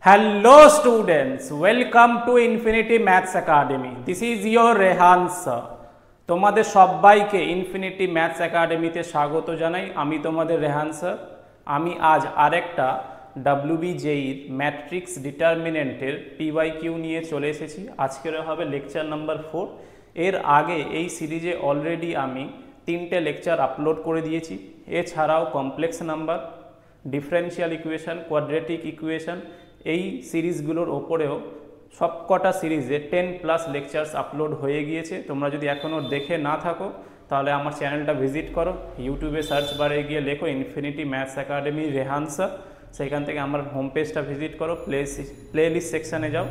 Hello students, welcome to Infinity Maths Academy. This is your Rehan sir. তোমাদের সবাইকে infinity maths একাডেমিতে স্বাগত জানাই। আমি তোমাদের রেহান স্যার। আমি আজ আরেকটা WBJEর ম্যাট্রিক্স ডিটারমিনেন্টের PYQ নিয়ে চলে এসেছি। আজকের হবে লেকচার নাম্বার 4। এর আগে এই সিরিজে অলরেডি আমি 3টে লেকচার আপলোড করে দিয়েছি। এছাড়াও complex number, differential equation, quadratic equation, এই সিরিজগুলোর ওপরেও সবকটা সিরিজে 10+ লেকচার্স আপলোড হয়ে গিয়েছে। তোমরা যদি এখনও দেখে না থাকো তাহলে আমার চ্যানেলটা ভিজিট করো, ইউটিউবে সার্চ বারে গিয়ে লেখো infinity maths academy Rehan sir. সেখান থেকে আমার হোম পেজটা ভিজিট করো, প্লেলিস্ট সেকশানে যাও,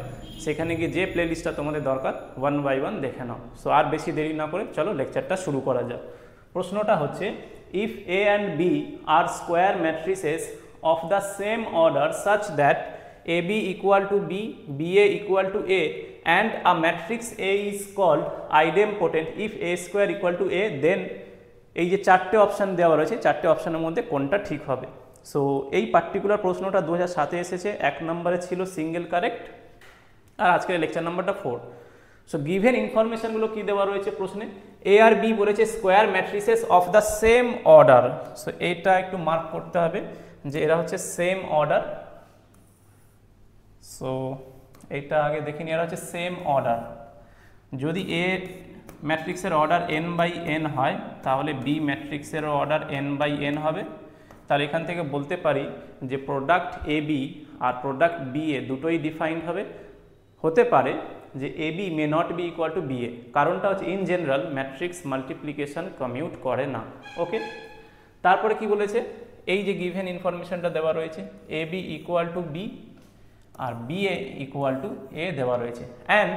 সেখানে গিয়ে যে প্লেলিস্টটা তোমাদের দরকার 1 by 1 দেখে নাও। সো আর বেশি দেরি না করে চলো লেকচারটা শুরু করা যাক। প্রশ্নটা হচ্ছে, ইফ A and B আর square matrices of the same order such that AB equal to B, BA equal to A, and a matrix A is called idempotent if A square equal to A, then এই যে চারটে option দেওয়া রয়েছে, চারটে অপশানের মধ্যে কোনটা ঠিক হবে। সো এই পার্টিকুলার প্রশ্নটা 2007-এ এসেছে, 1 নম্বরে ছিল সিঙ্গেল কারেক্ট, আর আজকের লেকচার নাম্বারটা 4। সো গিভেন ইনফরমেশনগুলো কী দেওয়া রয়েছে প্রশ্নে, A আর B বলেছে square matrices of the same order. So এইটা একটু মার্ক করতে হবে যে এরা হচ্ছে সেম অর্ডার। সো এইটা আগে দেখে নিয়ে হচ্ছে সেম অর্ডার। যদি এ ম্যাট্রিক্সের অর্ডার n/n হয় তাহলে বি ম্যাট্রিক্সের অর্ডার n/n হবে। তাহলে এখান থেকে বলতে পারি যে প্রোডাক্ট এ বি আর প্রোডাক্ট বি এ দুটোই ডিফাইন্ড হবে। হতে পারে যে A B may not be equal to B A, কারণটা হচ্ছে in general matrix multiplication commute করে না। ওকে, তারপরে কি বলেছে, এই যে গিভেন ইনফরমেশনটা দেওয়া রয়েছে A B equal to B আর BA ইকুয়াল টু A দেওয়া রয়েছে, and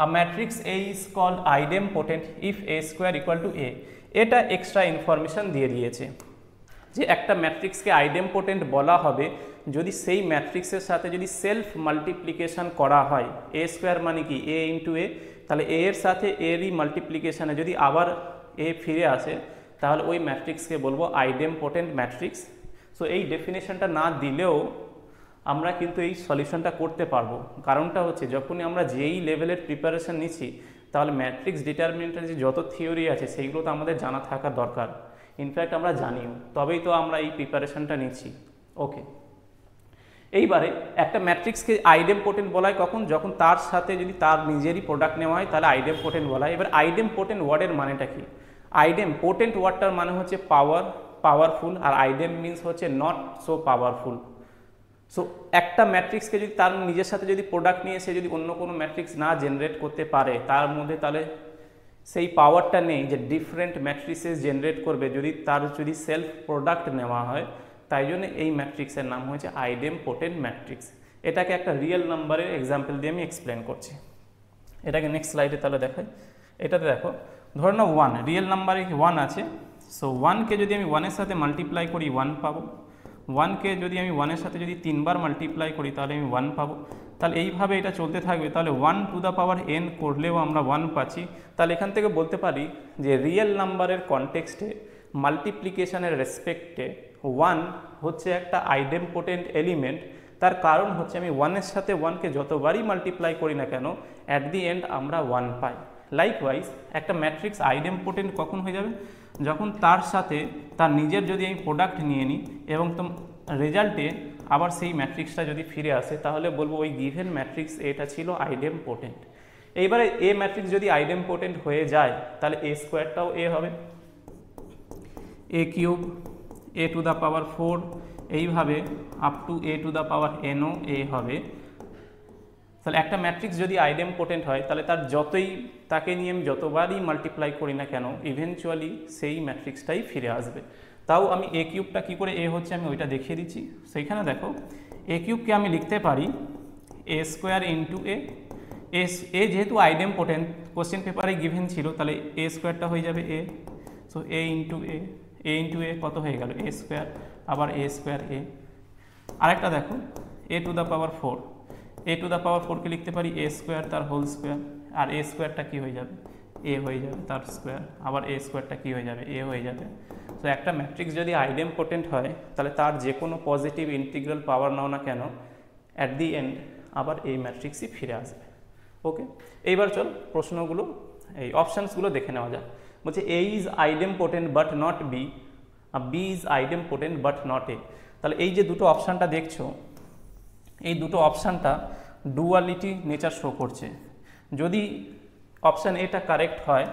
a matrix A is called idempotent if A square equal to A। এটা এক্সট্রা ইনফরমেশন দিয়ে দিয়েছে যে একটা ম্যাট্রিক্সকে আইডেমপোটেন্ট বলা হবে যদি সেই ম্যাট্রিক্সের সাথে যদি সেলফ মাল্টিপ্লিকেশন করা হয়। A স্কোয়ার মানে কি A ইন্টু A, তাহলে A এর সাথে এরই মাল্টিপ্লিকেশানে যদি আবার A ফিরে আসে তাহলে ওই ম্যাট্রিক্সকে বলবো আইডেমপোটেন্ট ম্যাট্রিক্স। সো এই ডেফিনেশনটা না দিলেও আমরা কিন্তু এই সলিউশনটা করতে পারবো। কারণটা হচ্ছে যখনই আমরা যেই লেভেলের প্রিপারেশন নিচ্ছি তাহলে ম্যাট্রিক্স ডিটারমিনেন্টের যে যত থিওরি আছে সেইগুলো তো আমাদের জানা থাকা দরকার। ইনফ্যাক্ট আমরা জানিও, তবেই তো আমরা এই প্রিপারেশনটা নিচ্ছি। ওকে, এইবারে একটা ম্যাট্রিক্সকে আইডেমপোটেন্ট বলা হয় কখন, যখন তার সাথে যদি তার নিজেরই প্রোডাক্ট নেওয়া হয় তাহলে আইডেমপোটেন্ট বলা হয়। এবার আইডেমপোটেন্ট ওয়ার্ডের মানেটা কি? আইডেমপোটেন্ট ওয়ার্ডটার মানে হচ্ছে পাওয়ারফুল, আর আইডেম মিনস হচ্ছে নট সো পাওয়ারফুল। সো একটা ম্যাট্রিক্সকে যদি তার নিজের সাথে যদি প্রোডাক্ট নিয়ে সে যদি অন্য কোনো ম্যাট্রিক্স না জেনারেট করতে পারে তার মধ্যে, তাহলে সেই পাওয়ারটা নেই যে ডিফারেন্ট ম্যাট্রিক্সেস জেনারেট করবে যদি তার যদি সেলফ প্রোডাক্ট নেওয়া হয়। তাই জন্য এই ম্যাট্রিক্সের নাম হয়েছে আইডেমপোটেন্ট ম্যাট্রিক্স। এটাকে একটা রিয়েল নাম্বারের এক্সাম্পল দিয়ে আমি এক্সপ্লেন করছি। এটাকে নেক্সট স্লাইডে তাহলে দেখাই। এটাতে দেখো, ধরে নাও 1 রিয়েল নাম্বারে 1 আছে। সো 1কে যদি আমি 1-এর সাথে মাল্টিপ্লাই করি 1 পাবো। 1কে যদি আমি 1-এর সাথে যদি 3বার মাল্টিপ্লাই করি তাহলে আমি 1 পাবো। তাহলে এইভাবে এটা চলতে থাকবে। তাহলে 1 টু দ্য পাওয়ার n করলেও আমরা 1 পাচ্ছি। তাহলে এখান থেকে বলতে পারি যে রিয়েল নাম্বারের কনটেক্সটে মাল্টিপ্লিকেশনের রেসপেক্টে 1 হচ্ছে একটা আইডেমপোটেন্ট এলিমেন্ট। তার কারণ হচ্ছে আমি 1-এর সাথে 1কে যতবারই মাল্টিপ্লাই করি না কেন অ্যাট দি এন্ড আমরা 1 পাই। লাইকওয়াইজ একটা ম্যাট্রিক্স আইডেমপোটেন্ট কখন হয়ে যাবে, যখন তার সাথে তার নিজের যদি আমি প্রোডাক্ট নিয়ে নিই এবং রেজাল্টে আবার সেই ম্যাট্রিক্সটা যদি ফিরে আসে তাহলে বলবো ওই গিভেন ম্যাট্রিক্স এটা ছিল আইডেমপোটেন্ট। এইবারে এ ম্যাট্রিক্স যদি আইডেমপোটেন্ট হয়ে যায় তাহলে A স্কোয়ারটাও A হবে, A cube, A to the power 4, এইভাবে up to A to the power nও A হবে। তাহলে একটা ম্যাট্রিক্স যদি আইডেমপোটেন্ট হয় তাহলে তার তাকে নিয়ে আমি যতবারই মাল্টিপ্লাই করি না কেন ইভেনচুয়ালি সেই ম্যাট্রিক্সটাই ফিরে আসবে। তাও আমি A কিউবটা কী করে A হচ্ছে আমি ওইটা দেখিয়ে দিচ্ছি। সেইখানে দেখো A কিউবকে আমি লিখতে পারি A স্কোয়ার ইন্টু A যেহেতু আইডেমপোটেন্ট কোশ্চেন পেপারে গিভেন ছিল তাহলে A স্কোয়ারটা হয়ে যাবে A। So A into A কত হয়ে গেল A স্কোয়ার, আবার A স্কোয়ার A। আরেকটা দেখো A to the power 4, A to the power 4কে লিখতে পারি A স্কোয়ার তার হোল স্কোয়ার, আর A স্কোয়ারটা কী হয়ে যাবে A হয়ে যাবে তার স্কোয়ার, আবার A স্কোয়ারটা কী হয়ে যাবে A হয়ে যাবে। তো একটা ম্যাট্রিক্স যদি আইডেমপোটেন্ট হয় তাহলে তার যে কোনো পজিটিভ ইন্টিগ্রাল পাওয়ার নাও না কেন অ্যাট দি এন্ড আবার এই ম্যাট্রিক্সই ফিরে আসবে। ওকে, এইবার চল প্রশ্নগুলো এই অপশানসগুলো দেখে নেওয়া যাক। বলছে A is idempotent but not B, আর B is idempotent but not A. তাহলে এই যে দুটো অপশানটা দেখছো, এই দুটো অপশানটা ডুয়ালিটি নেচার শো করছে। যদি অপশান এটা কারেক্ট হয়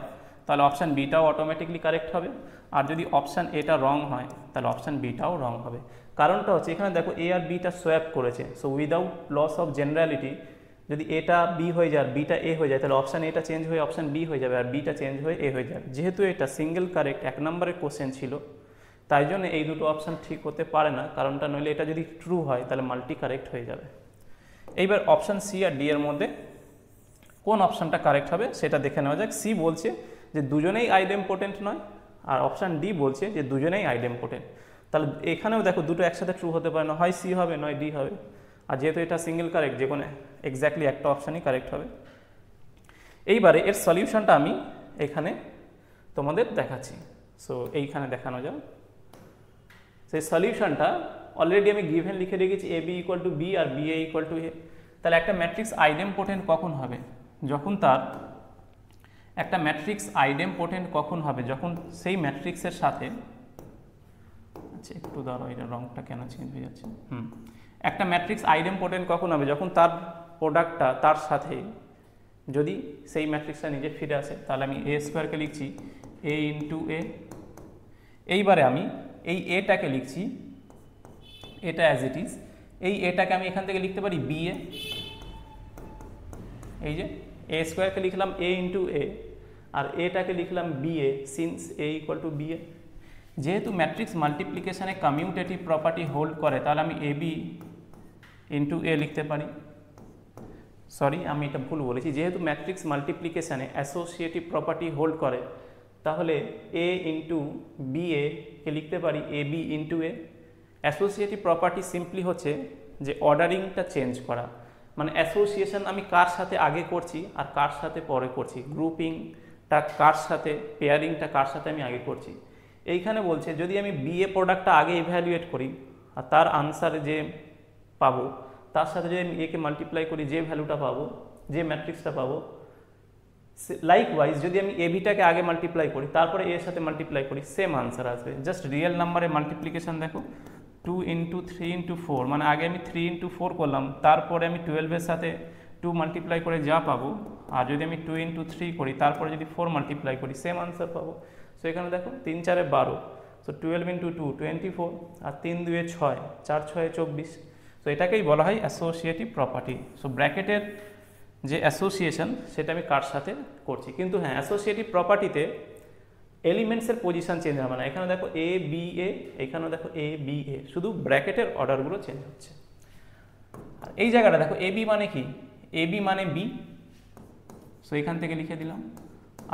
তাহলে অপশান বিটাও অটোমেটিকলি কারেক্ট হবে, আর যদি অপশান এটা রং হয় তাহলে অপশান বিটাও রং হবে। কারণটা হচ্ছে এখানে দেখো এ আর বিটা সোয়াপ করেছে, so without loss of generality যদি এটা বি হয়ে যায় আর বিটা এ হয়ে যায় তাহলে অপশান এটা চেঞ্জ হয়ে অপশান বি হয়ে যাবে আর বিটা চেঞ্জ হয়ে এ হয়ে যাবে। যেহেতু এটা সিঙ্গেল কারেক্ট 1 নম্বরের কোশ্চেন ছিল, তাই জন্য এই দুটো অপশান ঠিক হতে পারে না, কারণটা নইলে এটা যদি ট্রু হয় তাহলে মাল্টি কারেক্ট হয়ে যাবে। এইবার অপশান সি আর ডি এর মধ্যে কোন অপশানটা কারেক্ট হবে সেটা দেখে নেওয়া যাক। সি বলছে যে দুজনেই আইডেমপোটেন্ট নয়, আর অপশান ডি বলছে যে দুজনেই আইডেমপোটেন্ট। তাহলে এখানেও দেখো দুটো একসাথে ট্রু হতে পারে না, হয় সি হবে নয় ডি হবে, আর যেহেতু এটা সিঙ্গেল কারেক্ট যে কোনো এক্স্যাক্টলি একটা অপশানই কারেক্ট হবে। এইবারে এর সলিউশনটা আমি এখানে তোমাদের দেখাচ্ছি। সো এইখানে দেখানো যাক সেই সলিউশনটা। অলরেডি আমি গিভেন লিখে রেখেছি A B equal to B আর B A equal to A. তাহলে একটা ম্যাট্রিক্স আইডেমপোটেন্ট কখন হবে? যখন তার একটা ম্যাট্রিক্স আইডেমপোটেন্ট কখন হবে? যখন সেই ম্যাট্রিক্সের সাথে, আচ্ছা একটু দাঁড়াও, এটা রংটা কেন চেঞ্জ হয়ে যাচ্ছে। একটা ম্যাট্রিক্স আইডেমপোটেন্ট কখন হবে? যখন তার প্রোডাক্টটা তার সাথে যদি সেই ম্যাট্রিক্সটা নিজে ফিরে আসে। তাহলে আমি এ স্কোয়ারকে লিখছি এ ইন্টু এ। এইবারে আমি এই এটাকে লিখছি, এটা অ্যাজ ইট ইজ, এই এটাকে আমি এখান থেকে লিখতে পারি বি এ। এই যে এ স্কোয়ারকে লিখলাম এ ইন্টু এ, আর এটাকে লিখলাম B A, since A equal to B A. যেহেতু ম্যাট্রিক্স মাল্টিপ্লিকেশানে কমিউটেটিভ প্রপার্টি হোল্ড করে, তাহলে আমি এ বি ইন্টু এ লিখতে পারি। সরি, আমি এটা ভুল বলেছি। যেহেতু ম্যাট্রিক্স মাল্টিপ্লিকেশানে অ্যাসোসিয়েটিভ প্রপার্টি হোল্ড করে, তাহলে এ ইন্টু বি এ কে লিখতে পারি A B into A. Associative property simply হচ্ছে যে অর্ডারিংটা চেঞ্জ করা, মানে অ্যাসোসিয়েশন আমি কার সাথে আগে করছি আর কার সাথে পরে করছি, গ্রুপিংটা কার সাথে, পেয়ারিংটা কার সাথে আমি আগে করছি। এইখানে বলছে যদি আমি বি এ প্রোডাক্টটা আগে ইভ্যালুয়েট করি আর তার আনসারে যে পাবো তার সাথে যদি আমি একে মাল্টিপ্লাই করি যে ভ্যালুটা পাবো, যে ম্যাট্রিক্সটা পাবো, লাইকওয়াইজ যদি আমি এ বিটাকে আগে মাল্টিপ্লাই করি তারপরে এর সাথে মাল্টিপ্লাই করি, সেম আনসার আসবে। জাস্ট রিয়েল নাম্বারে মাল্টিপ্লিকেশন দেখো, 2 ইন্টু 3 ইন্টু 4, মানে আগে আমি 3 ইন্টু 4 করলাম, তারপরে আমি 12-এর সাথে 2 মাল্টিপ্লাই করে যা পাবো, আর যদি আমি 2 ইন্টু 3 করি তারপরে যদি 4 মাল্টিপ্লাই করি সেম আনসার পাবো। সো এখানে দেখো 3 4 12, সো 12 ইন্টু 2 24, আর 3 2 6, 4 6 24। সো এটাকেই বলা হয় অ্যাসোসিয়েটিভ প্রপার্টি। সো ব্র্যাকেটের যে অ্যাসোসিয়েশন সেটা আমি কার সাথে করছি। কিন্তু হ্যাঁ, অ্যাসোসিয়েটিভ প্রপার্টিতে এলিমেন্টসের পজিশন চেঞ্জ হবে না। এখানে দেখো এ বি এ, এখানেও দেখো এ বি এ, শুধু ব্র্যাকেটের অর্ডারগুলো চেঞ্জ হচ্ছে। আর এই জায়গাটা দেখো এ বি মানে কি, এ বি মানে বি, সো এখান থেকে লিখে দিলাম,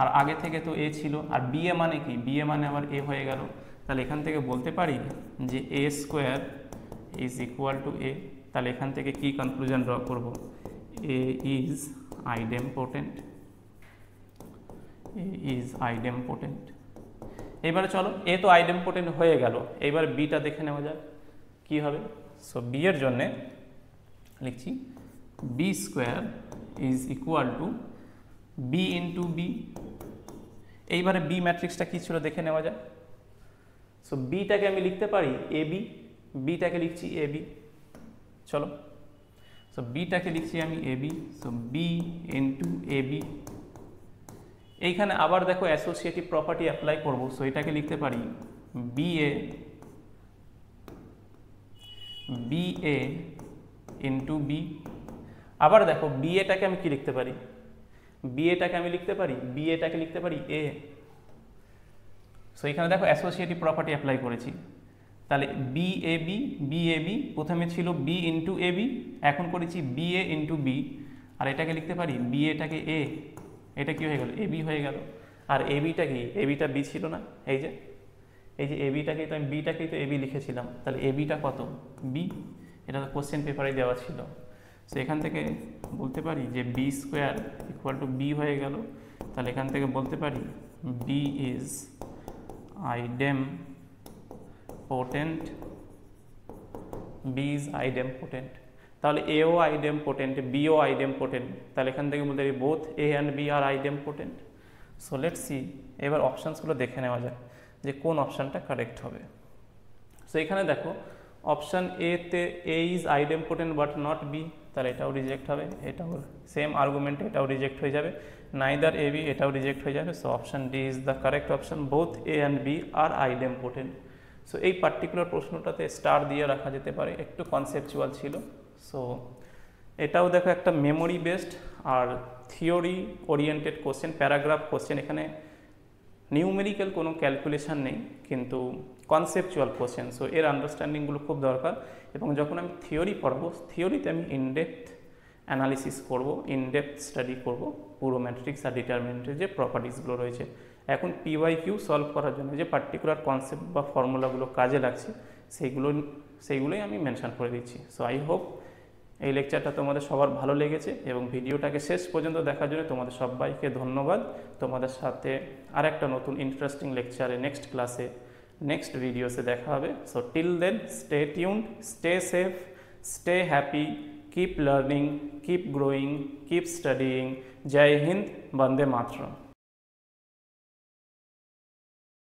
আর আগে থেকে তো এ ছিল। আর বি এ মানে কি, বি এ মানে আবার এ হয়ে গেল। তাহলে এখান থেকে বলতে পারি যে এ square is equal to A. তাহলে এখান থেকে কি কনক্লুশন ড্র করব, এ ইজ আইডেমপোটেন্ট, এ ইজ আইডেমপোটেন্ট। এবারে চলো, এ তো আইডেমপোটেন্ট হয়ে গেল, এবার বিটা দেখে নেওয়া যাক কি হবে। সো বি এর জন্যে লিখছি B square is equal to B into B. এইবারে বি ম্যাট্রিক্সটা কী ছিল দেখে নেওয়া যাক। সো বিটাকে আমি লিখতে পারি এ বি, বিটাকে লিখছি এ বি। চলো, সো বিটাকে লিখছি আমি A B, so B into A B. এইখানে আবার দেখো অ্যাসোসিয়েটিভ প্রপার্টি অ্যাপ্লাই করব, সো এটাকে লিখতে পারি বি এ ইন্টু বি। আবার দেখো বি এটাকে আমি কি লিখতে পারি, বি এটাকে আমি লিখতে পারি, বি এটাকে লিখতে পারি এ। সো এখানে দেখো অ্যাসোসিয়েটিভ প্রপার্টি অ্যাপ্লাই করেছি। তাহলে বি এ বি, প্রথমে ছিল বি ইন্টু এ বি, এখন করেছি বি এ ইন্টু বি। আর এটাকে লিখতে পারি বি এটাকে এ, এটা কি হয়ে গেল, এ বি হয়ে গেল। আর এ বিটা কি, এ বিটা বি ছিল না, এই যে এ বিটাকেই তো আমি বিটাকেই তো এ বি লিখেছিলাম। তাহলে এ বিটা কত, বি, এটা তো কোশ্চেন পেপারে দেওয়া ছিল। সো এখান থেকে বলতে পারি যে B square equal to B হয়ে গেল। তাহলে এখান থেকে বলতে পারি B is idempotent, B is idempotent. তাহলে এও আইডেমপোটেন্ট, বিও আইডেমপোটেন্ট, তাহলে এখান থেকে বলতে পারি both A and B are idempotent. So let's see, এবার অপশানসগুলো দেখে নেওয়া যায় যে কোন অপশানটা কারেক্ট হবে। সো এখানে দেখো অপশান এতে এ is idempotent but not B, তাহলে এটাও রিজেক্ট হবে, এটাও সেম আর্গুমেন্ট, এটাও রিজেক্ট হয়ে যাবে, নাইদার এ বি, এটাও রিজেক্ট হয়ে যাবে। So option D is the correct option, both A and B are idempotent. সো এই পার্টিকুলার প্রশ্নটাতে স্টার দিয়ে রাখা যেতে পারে, একটু কনসেপচুয়াল ছিল। সো এটাও দেখো একটা মেমোরি বেসড আর theory oriented question, paragraph question, এখানে নিউমেরিক্যাল কোনো ক্যালকুলেশন নেই কিন্তু কনসেপচুয়াল কোশ্চেন। সো এর আন্ডারস্ট্যান্ডিংগুলো খুব দরকার, এবং যখন আমি থিওরি পড়বো থিওরিতে আমি ইনডেপথ অ্যানালিসিস করব, ইনডেপথ স্টাডি করব পুরো ম্যাট্রিক্স আর ডিটারমিনেন্টের যে প্রপার্টিসগুলো রয়েছে। এখন PYQ সলভ করার জন্য যে পার্টিকুলার কনসেপ্ট বা ফর্মুলাগুলো কাজে লাগছে সেইগুলোই আমি মেনশন করে দিচ্ছি। সো আই হোপ এই লেকচারটা তোমাদের সবার ভালো লেগেছে, এবং ভিডিওটাকে শেষ পর্যন্ত দেখার জন্য তোমাদের সবাইকে ধন্যবাদ। তোমাদের সাথে আর একটা নতুন ইন্টারেস্টিং লেকচারে নেক্সট ক্লাসে নেক্সট ভিডিওসে দেখা হবে। So till then stay tuned, stay safe, stay happy, keep learning, keep growing, keep studying. Jai Hind, Bande Mataram.